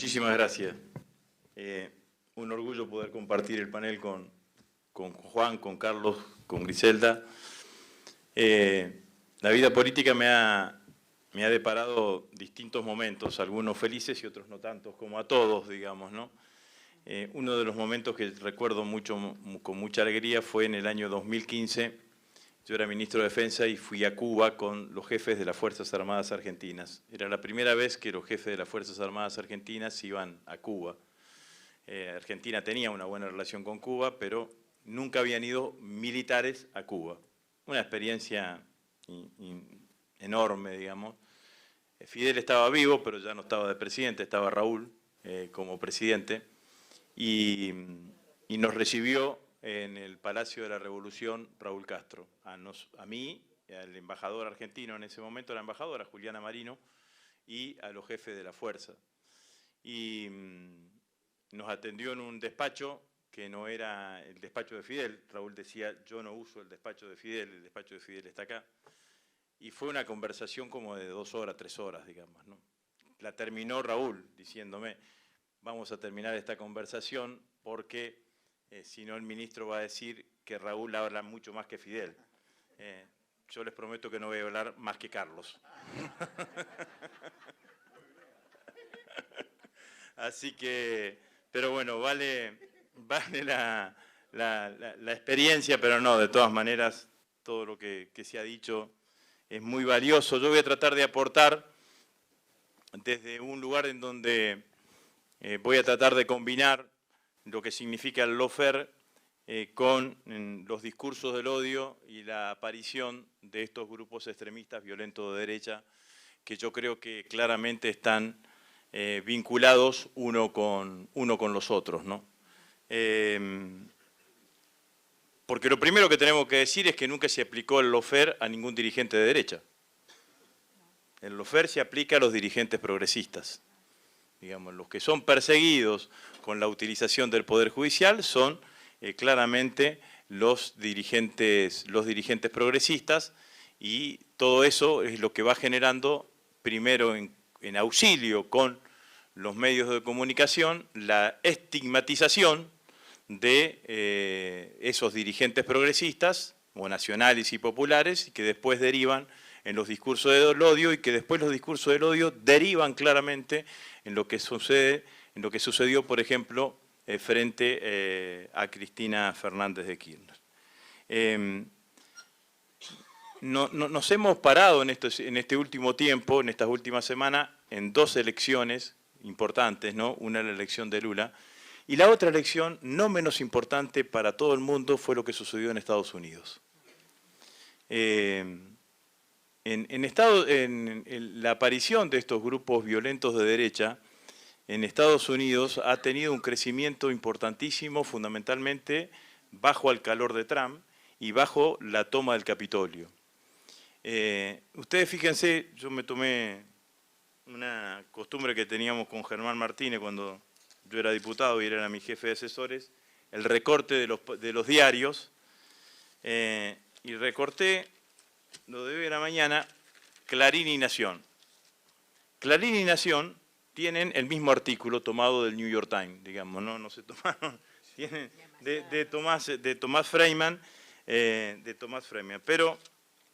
Muchísimas gracias. Un orgullo poder compartir el panel con Juan, con Carlos, con Griselda. La vida política me ha deparado distintos momentos, algunos felices y otros no tantos, como a todos, digamos, ¿no? Uno de los momentos que recuerdo con mucha alegría fue en el año 2015. Yo era ministro de Defensa y fui a Cuba con los jefes de las Fuerzas Armadas Argentinas. Era la primera vez que los jefes de las Fuerzas Armadas Argentinas iban a Cuba. Argentina tenía una buena relación con Cuba, pero nunca habían ido militares a Cuba. Una experiencia enorme, digamos. Fidel estaba vivo, pero ya no estaba de presidente, estaba Raúl como presidente, y nos recibió en el Palacio de la Revolución Raúl Castro, a mí, al embajador argentino en ese momento, la embajadora Juliana Marino, y a los jefes de la fuerza. Y nos atendió en un despacho que no era el despacho de Fidel. Raúl decía, yo no uso el despacho de Fidel está acá. Y fue una conversación como de 2 horas, 3 horas, digamos, ¿no? La terminó Raúl diciéndome, vamos a terminar esta conversación porque si no el ministro va a decir que Raúl habla mucho más que Fidel. Yo les prometo que no voy a hablar más que Carlos. Así que, pero bueno, vale la experiencia, pero no, de todas maneras, todo lo que se ha dicho es muy valioso. Yo voy a tratar de aportar desde un lugar en donde voy a tratar de combinar lo que significa el lawfare con los discursos del odio y la aparición de estos grupos extremistas violentos de derecha, que yo creo que claramente están vinculados uno con los otros, ¿no? Porque lo primero que tenemos que decir es que nunca se aplicó el lawfare a ningún dirigente de derecha. El lawfare se aplica a los dirigentes progresistas. Digamos, los que son perseguidos con la utilización del Poder Judicial son claramente los dirigentes progresistas, y todo eso es lo que va generando, primero en auxilio con los medios de comunicación, la estigmatización de esos dirigentes progresistas, o nacionales y populares, y que después derivan en los discursos del odio, y que después los discursos del odio derivan claramente en lo que sucedió, por ejemplo, frente a Cristina Fernández de Kirchner. Nos hemos parado en este último tiempo, en estas últimas semanas, en 2 elecciones importantes, ¿no? Una la elección de Lula, y la otra elección, no menos importante para todo el mundo, fue lo que sucedió en Estados Unidos. La aparición de estos grupos violentos de derecha en Estados Unidos ha tenido un crecimiento importantísimo, fundamentalmente bajo el calor de Trump y bajo la toma del Capitolio. Ustedes fíjense, yo me tomé una costumbre que teníamos con Germán Martínez cuando yo era diputado y él era mi jefe de asesores, el recorte de los diarios, y recorté, lo de hoy a la mañana, Clarín y Nación. Clarín y Nación tienen el mismo artículo tomado del New York Times, digamos, no se tomaron, tienen de Thomas Friedman, pero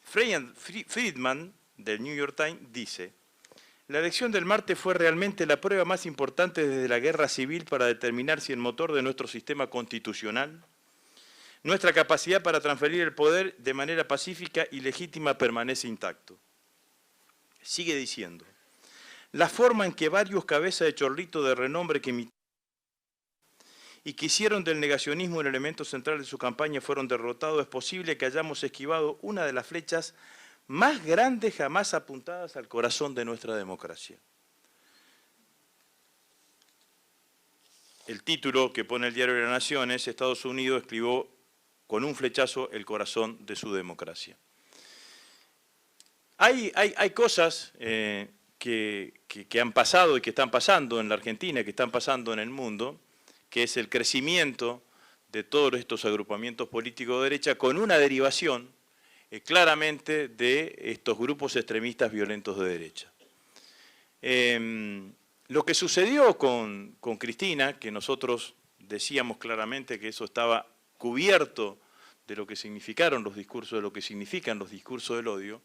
Friedman del New York Times dice: la elección del martes fue realmente la prueba más importante desde la guerra civil para determinar si el motor de nuestro sistema constitucional, nuestra capacidad para transferir el poder de manera pacífica y legítima, permanece intacto. Sigue diciendo: la forma en que varios cabezas de chorlito de renombre y que hicieron del negacionismo el elemento central de su campaña fueron derrotados, es posible que hayamos esquivado una de las flechas más grandes jamás apuntadas al corazón de nuestra democracia. El título que pone el diario de la Nación es: Estados Unidos esquivó con un flechazo el corazón de su democracia. Hay cosas que han pasado y que están pasando en la Argentina, que están pasando en el mundo, que es el crecimiento de todos estos agrupamientos políticos de derecha con una derivación claramente de estos grupos extremistas violentos de derecha. Lo que sucedió con Cristina, que nosotros decíamos claramente que eso estaba cubierto de lo que significaron los discursos, de lo que significan los discursos del odio,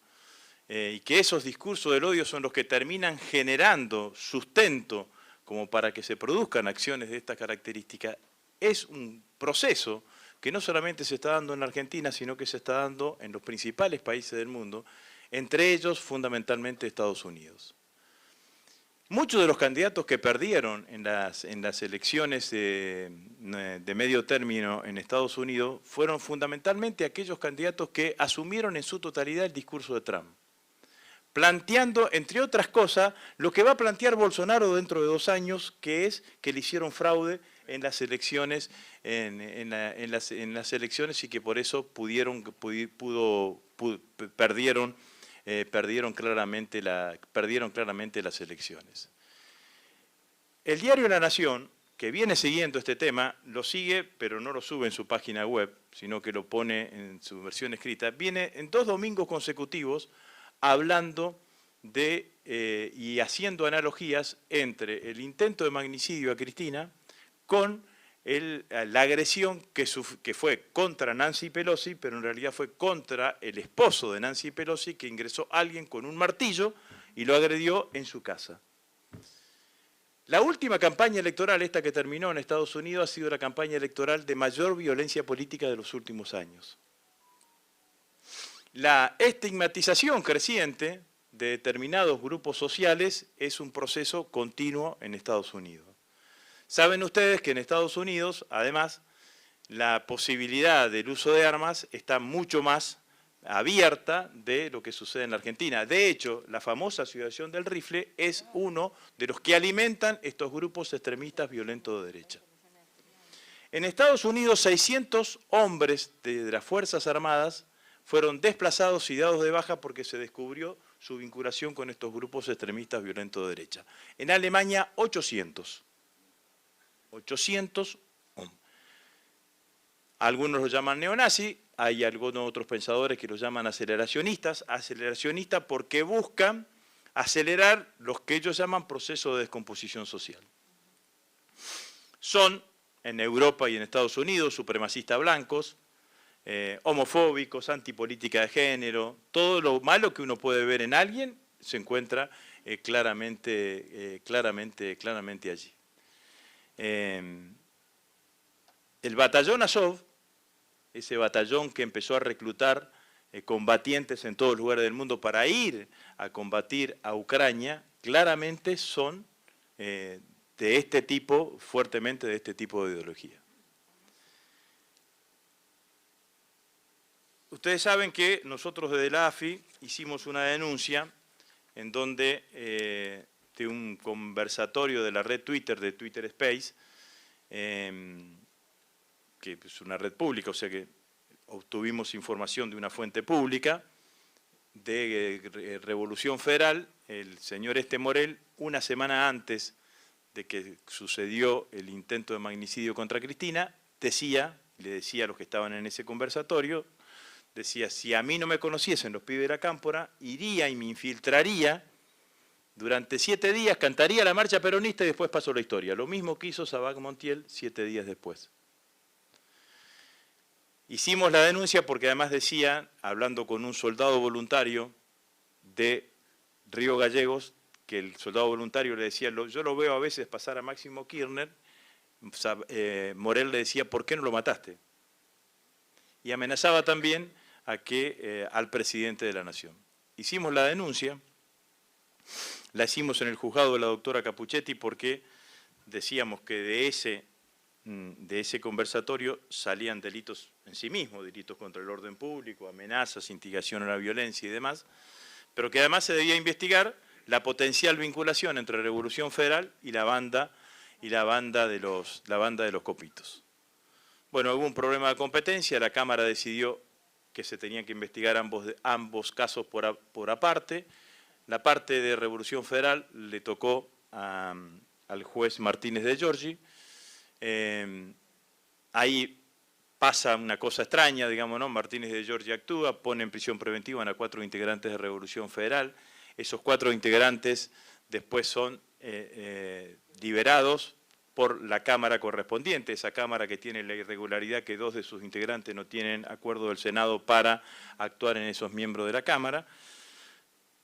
y que esos discursos del odio son los que terminan generando sustento como para que se produzcan acciones de esta característica, es un proceso que no solamente se está dando en la Argentina, sino que se está dando en los principales países del mundo, entre ellos fundamentalmente Estados Unidos. Muchos de los candidatos que perdieron en las elecciones de medio término en Estados Unidos fueron fundamentalmente aquellos candidatos que asumieron en su totalidad el discurso de Trump, planteando, entre otras cosas, lo que va a plantear Bolsonaro dentro de 2 años, que es que le hicieron fraude en las elecciones, en las elecciones y que por eso perdieron claramente las elecciones. El diario La Nación, que viene siguiendo este tema, lo sigue, pero no lo sube en su página web, sino que lo pone en su versión escrita, viene en 2 domingos consecutivos hablando y haciendo analogías entre el intento de magnicidio a Cristina con la agresión que fue contra Nancy Pelosi, pero en realidad fue contra el esposo de Nancy Pelosi, que ingresó alguien con un martillo y lo agredió en su casa. La última campaña electoral, esta que terminó en Estados Unidos, ha sido la campaña electoral de mayor violencia política de los últimos años. La estigmatización creciente de determinados grupos sociales es un proceso continuo en Estados Unidos. Saben ustedes que en Estados Unidos, además, la posibilidad del uso de armas está mucho más abierta de lo que sucede en la Argentina. De hecho, la famosa asociación del rifle es uno de los que alimentan estos grupos extremistas violentos de derecha. En Estados Unidos, 600 hombres de las Fuerzas Armadas fueron desplazados y dados de baja porque se descubrió su vinculación con estos grupos extremistas violentos de derecha. En Alemania, 800. 800 hombres. Algunos lo llaman neonazis, hay algunos otros pensadores que lo llaman aceleracionistas porque buscan acelerar los que ellos llaman procesos de descomposición social. Son, en Europa y en Estados Unidos, supremacistas blancos, homofóbicos, antipolítica de género, todo lo malo que uno puede ver en alguien se encuentra claramente allí. El batallón Azov, ese batallón que empezó a reclutar combatientes en todos los lugares del mundo para ir a combatir a Ucrania, claramente son de este tipo, fuertemente de este tipo de ideología. Ustedes saben que nosotros desde la AFI hicimos una denuncia en donde de un conversatorio de la red Twitter, de Twitter Space, que es una red pública, o sea que obtuvimos información de una fuente pública, de Revolución Federal, el señor Morel, una semana antes de que sucedió el intento de magnicidio contra Cristina, le decía a los que estaban en ese conversatorio, decía, si a mí no me conociesen los pibes de la Cámpora, iría y me infiltraría durante 7 días, cantaría la marcha peronista y después pasó la historia. Lo mismo que hizo Sabac Montiel 7 días después. Hicimos la denuncia porque además decía, hablando con un soldado voluntario de Río Gallegos, que el soldado voluntario le decía, yo lo veo a veces pasar a Máximo Kirchner, Morel le decía, ¿por qué no lo mataste? Y amenazaba también al presidente de la Nación. Hicimos la denuncia, la hicimos en el juzgado de la doctora Capuchetti porque decíamos que de ese conversatorio salían delitos en sí mismos, delitos contra el orden público, amenazas, instigación a la violencia y demás, pero que además se debía investigar la potencial vinculación entre Revolución Federal y la banda de los Copitos. Bueno, hubo un problema de competencia, la Cámara decidió que se tenían que investigar ambos casos por aparte. La parte de Revolución Federal le tocó al juez Martínez de Giorgi. Ahí pasa una cosa extraña, digamos, ¿no? Martínez de Giorgi actúa, pone en prisión preventiva a 4 integrantes de Revolución Federal. Esos 4 integrantes después son liberados por la Cámara correspondiente, esa Cámara que tiene la irregularidad que 2 de sus integrantes no tienen acuerdo del Senado para actuar en esos miembros de la Cámara.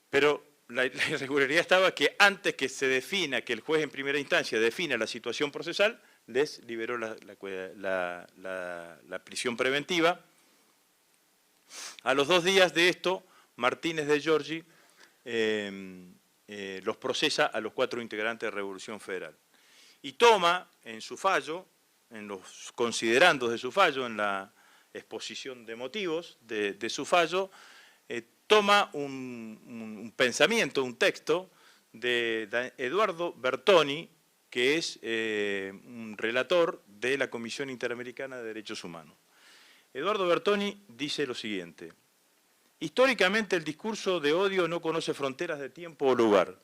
Pero la irregularidad estaba que antes que se defina, que el juez en primera instancia defina la situación procesal, les liberó la prisión preventiva. A los 2 días de esto, Martínez de Giorgi los procesa a los 4 integrantes de Revolución Federal. Y toma en su fallo, en los considerandos de su fallo, en la exposición de motivos de su fallo, toma un pensamiento, un texto de Eduardo Bertoni, que es un relator de la Comisión Interamericana de Derechos Humanos. Eduardo Bertoni dice lo siguiente: históricamente el discurso de odio no conoce fronteras de tiempo o lugar.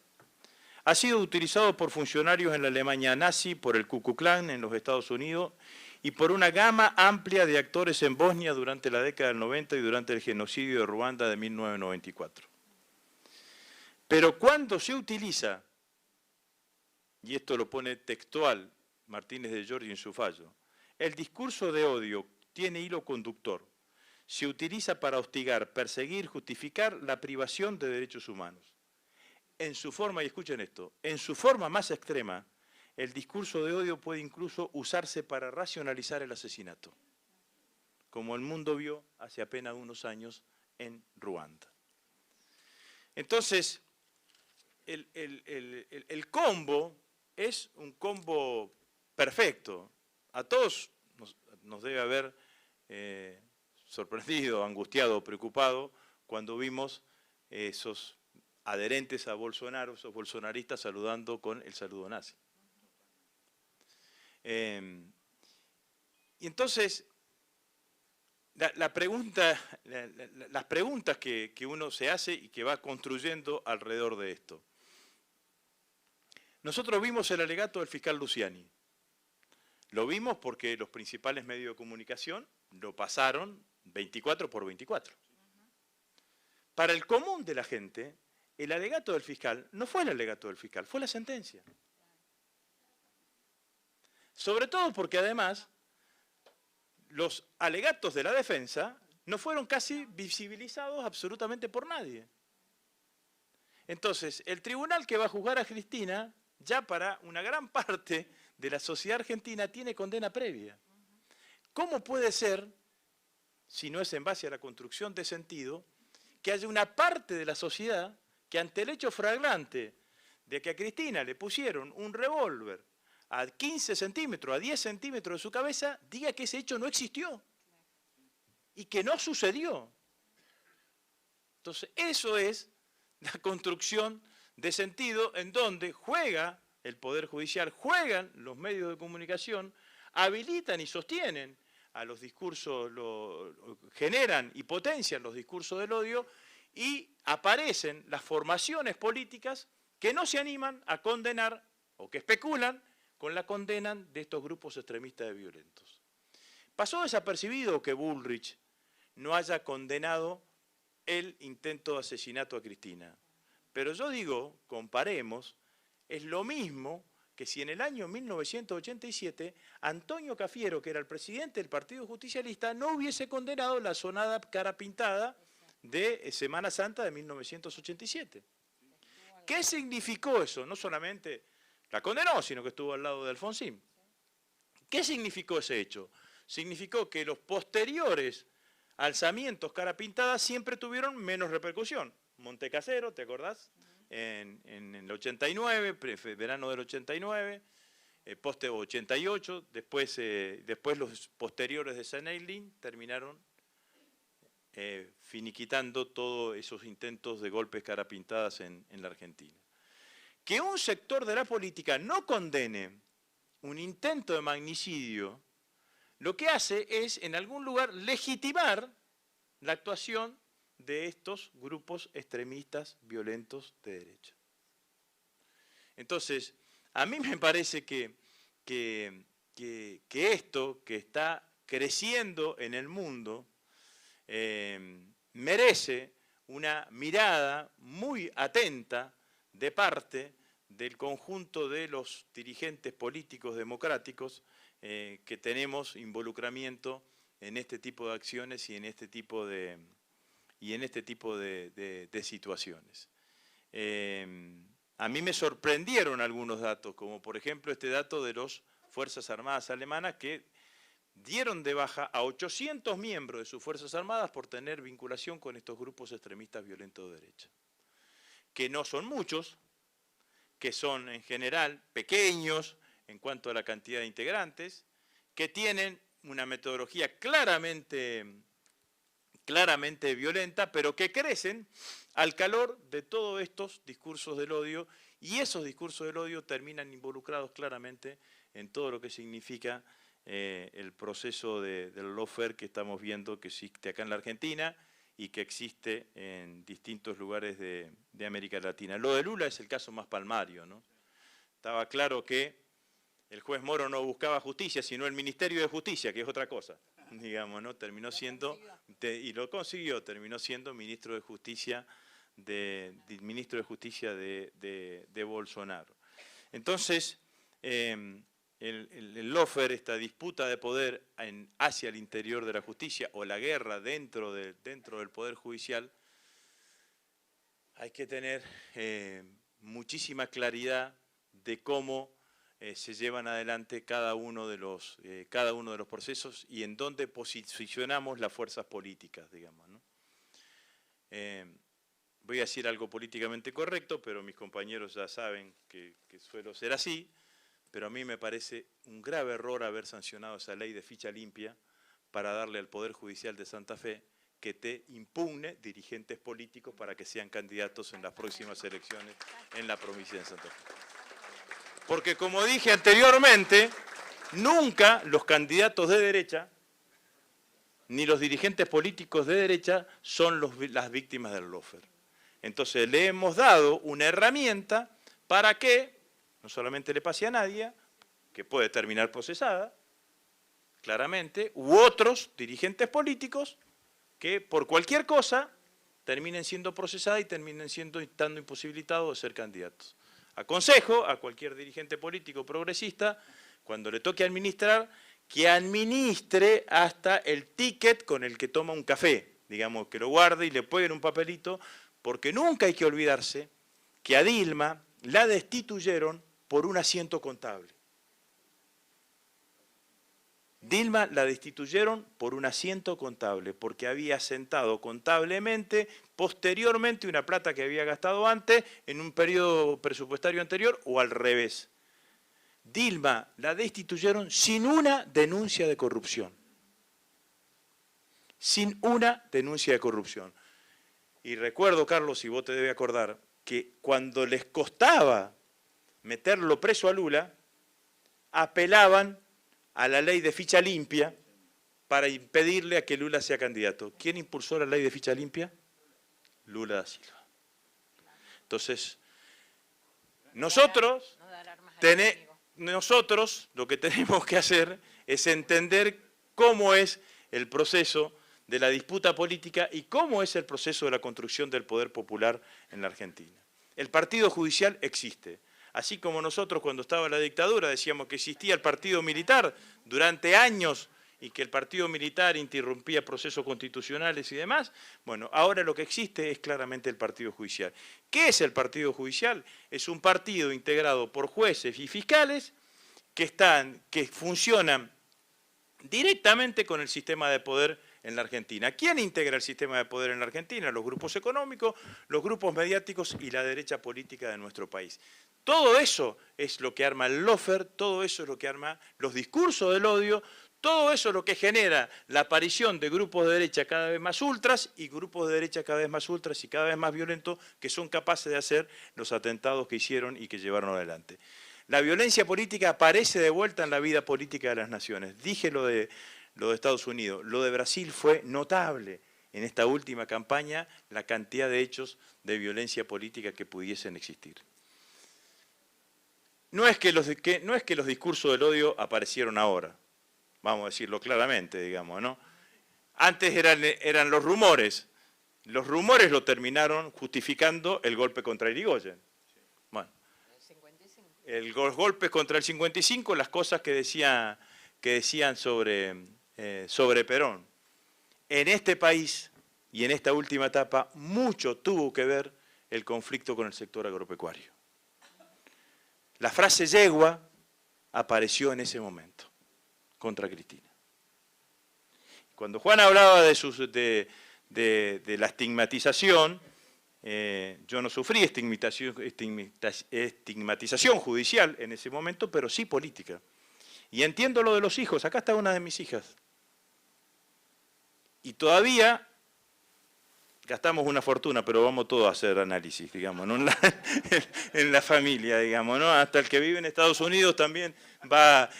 Ha sido utilizado por funcionarios en la Alemania nazi, por el Ku Klux Klan en los Estados Unidos y por una gama amplia de actores en Bosnia durante la década del 90 y durante el genocidio de Ruanda de 1994. Pero cuando se utiliza, y esto lo pone textual Martínez de Giorgi en su fallo, el discurso de odio tiene hilo conductor, se utiliza para hostigar, perseguir, justificar la privación de derechos humanos. En su forma, y escuchen esto, en su forma más extrema, el discurso de odio puede incluso usarse para racionalizar el asesinato, como el mundo vio hace apenas unos años en Ruanda. Entonces, el combo es un combo perfecto. A todos nos debe haber sorprendido, angustiado, preocupado cuando vimos esos adherentes a Bolsonaro, esos bolsonaristas saludando con el saludo nazi. Y entonces, las preguntas que uno se hace y que va construyendo alrededor de esto. Nosotros vimos el alegato del fiscal Luciani. Lo vimos porque los principales medios de comunicación lo pasaron 24/24. Para el común de la gente, el alegato del fiscal no fue el alegato del fiscal, fue la sentencia. Sobre todo porque además los alegatos de la defensa no fueron casi visibilizados absolutamente por nadie. Entonces, el tribunal que va a juzgar a Cristina, ya para una gran parte de la sociedad argentina, tiene condena previa. ¿Cómo puede ser, si no es en base a la construcción de sentido, que haya una parte de la sociedad que ante el hecho flagrante de que a Cristina le pusieron un revólver a 15 centímetros, a 10 centímetros de su cabeza, diga que ese hecho no existió y que no sucedió? Entonces, eso es la construcción de sentido en donde juega el Poder Judicial, juegan los medios de comunicación, habilitan y sostienen a los discursos, generan y potencian los discursos del odio, y aparecen las formaciones políticas que no se animan a condenar o que especulan con la condena de estos grupos extremistas de violentos. Pasó desapercibido que Bullrich no haya condenado el intento de asesinato a Cristina. Pero yo digo, comparemos, es lo mismo que si en el año 1987 Antonio Cafiero, que era el presidente del Partido Justicialista, no hubiese condenado la sonada cara pintada de Semana Santa de 1987. ¿Qué significó eso? No solamente la condenó, sino que estuvo al lado de Alfonsín. ¿Qué significó ese hecho? Significó que los posteriores alzamientos cara pintada siempre tuvieron menos repercusión. Montecasero, ¿te acordás? En el 89, verano del 89, poste 88, después los posteriores de San Eileen terminaron finiquitando todos esos intentos de golpes cara pintadas en la Argentina. Que un sector de la política no condene un intento de magnicidio, lo que hace es, en algún lugar, legitimar la actuación de estos grupos extremistas violentos de derecha. Entonces, a mí me parece que esto que está creciendo en el mundo merece una mirada muy atenta de parte del conjunto de los dirigentes políticos democráticos que tenemos involucramiento en este tipo de acciones y en este tipo de situaciones. A mí me sorprendieron algunos datos, como por ejemplo este dato de las Fuerzas Armadas alemanas que dieron de baja a 800 miembros de sus Fuerzas Armadas por tener vinculación con estos grupos extremistas violentos de derecha. Que no son muchos, que son en general pequeños en cuanto a la cantidad de integrantes, que tienen una metodología claramente violenta, pero que crecen al calor de todos estos discursos del odio, y esos discursos del odio terminan involucrados claramente en todo lo que significa el proceso del lawfare que estamos viendo que existe acá en la Argentina y que existe en distintos lugares de América Latina. Lo de Lula es el caso más palmario, ¿no? Estaba claro que el juez Moro no buscaba justicia, sino el Ministerio de Justicia, que es otra cosa, digamos, ¿no? Terminó siendo, y lo consiguió, terminó siendo ministro de Justicia de Bolsonaro. Entonces, el lawfare, esta disputa de poder hacia el interior de la justicia o la guerra dentro del Poder Judicial, hay que tener muchísima claridad de cómo se llevan adelante cada uno de los procesos y en dónde posicionamos las fuerzas políticas, digamos, ¿no? Voy a decir algo políticamente correcto, pero mis compañeros ya saben que suelo ser así, pero a mí me parece un grave error haber sancionado esa ley de ficha limpia para darle al Poder Judicial de Santa Fe que te impugne dirigentes políticos para que sean candidatos en las próximas elecciones en la provincia de Santa Fe. Porque como dije anteriormente, nunca los candidatos de derecha, ni los dirigentes políticos de derecha, son las víctimas del lawfare. Entonces le hemos dado una herramienta para que no solamente le pase a nadie, que puede terminar procesada, claramente, u otros dirigentes políticos que por cualquier cosa terminen siendo procesadas y terminen estando imposibilitados de ser candidatos. Aconsejo a cualquier dirigente político progresista, cuando le toque administrar, que administre hasta el ticket con el que toma un café, digamos, que lo guarde y le ponga en un papelito, porque nunca hay que olvidarse que a Dilma la destituyeron por un asiento contable. Dilma la destituyeron por un asiento contable, porque había asentado contablemente, posteriormente, una plata que había gastado antes, en un periodo presupuestario anterior, o al revés. Dilma la destituyeron sin una denuncia de corrupción. Sin una denuncia de corrupción. Y recuerdo, Carlos, y vos te debes acordar, que cuando les costaba meterlo preso a Lula, apelaban a la ley de ficha limpia para impedirle a que Lula sea candidato. ¿Quién impulsó la ley de ficha limpia? Lula da Silva. Entonces, nosotros lo que tenemos que hacer es entender cómo es el proceso de la disputa política y cómo es el proceso de la construcción del poder popular en la Argentina. El partido judicial existe. Así como nosotros cuando estaba la dictadura decíamos que existía el partido militar durante años y que el partido militar interrumpía procesos constitucionales y demás, bueno, ahora lo que existe es claramente el partido judicial. ¿Qué es el partido judicial? Es un partido integrado por jueces y fiscales que funcionan directamente con el sistema de poder en la Argentina. ¿Quién integra el sistema de poder en la Argentina? Los grupos económicos, los grupos mediáticos y la derecha política de nuestro país. Todo eso es lo que arma el lawfare, todo eso es lo que arma los discursos del odio, todo eso es lo que genera la aparición de grupos de derecha cada vez más ultras y grupos de derecha cada vez más ultras y cada vez más violentos que son capaces de hacer los atentados que hicieron y que llevaron adelante. La violencia política aparece de vuelta en la vida política de las naciones. Dije lo de Estados Unidos, lo de Brasil fue notable en esta última campaña, la cantidad de hechos de violencia política que pudiesen existir. No es que los discursos del odio aparecieron ahora, vamos a decirlo claramente, digamos, ¿no? Antes eran los rumores lo terminaron justificando el golpe contra Irigoyen. Bueno, los golpes contra el 55, las cosas que decían sobre Perón. En este país y en esta última etapa, mucho tuvo que ver el conflicto con el sector agropecuario. La frase yegua apareció en ese momento, contra Cristina. Cuando Juan hablaba de la estigmatización, yo no sufrí estigmatización judicial en ese momento, pero sí política. Y entiendo lo de los hijos, acá está una de mis hijas. Y todavía gastamos una fortuna, pero vamos todos a hacer análisis, digamos, ¿no? en la familia, digamos, ¿no? Hasta el que vive en Estados Unidos también va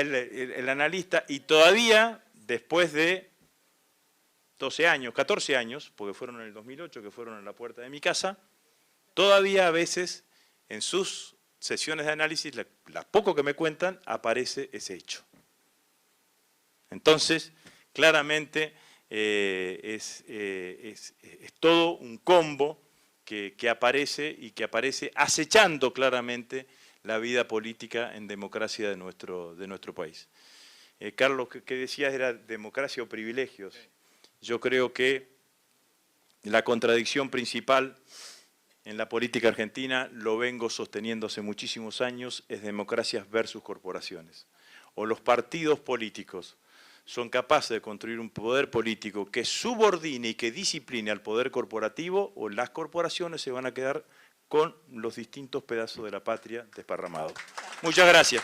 el analista, y todavía, después de 12 años, 14 años, porque fueron en el 2008, que fueron en la puerta de mi casa, todavía a veces en sus sesiones de análisis, las poco que me cuentan, aparece ese hecho. Entonces, claramente es todo un combo que aparece y que aparece acechando claramente la vida política en democracia de nuestro país. Carlos, ¿qué decías? ¿Era democracia o privilegios? Yo creo que la contradicción principal en la política argentina, lo vengo sosteniendo hace muchísimos años, es democracias versus corporaciones. O los partidos políticos son capaces de construir un poder político que subordine y que discipline al poder corporativo, o las corporaciones se van a quedar con los distintos pedazos de la patria desparramados. Muchas gracias.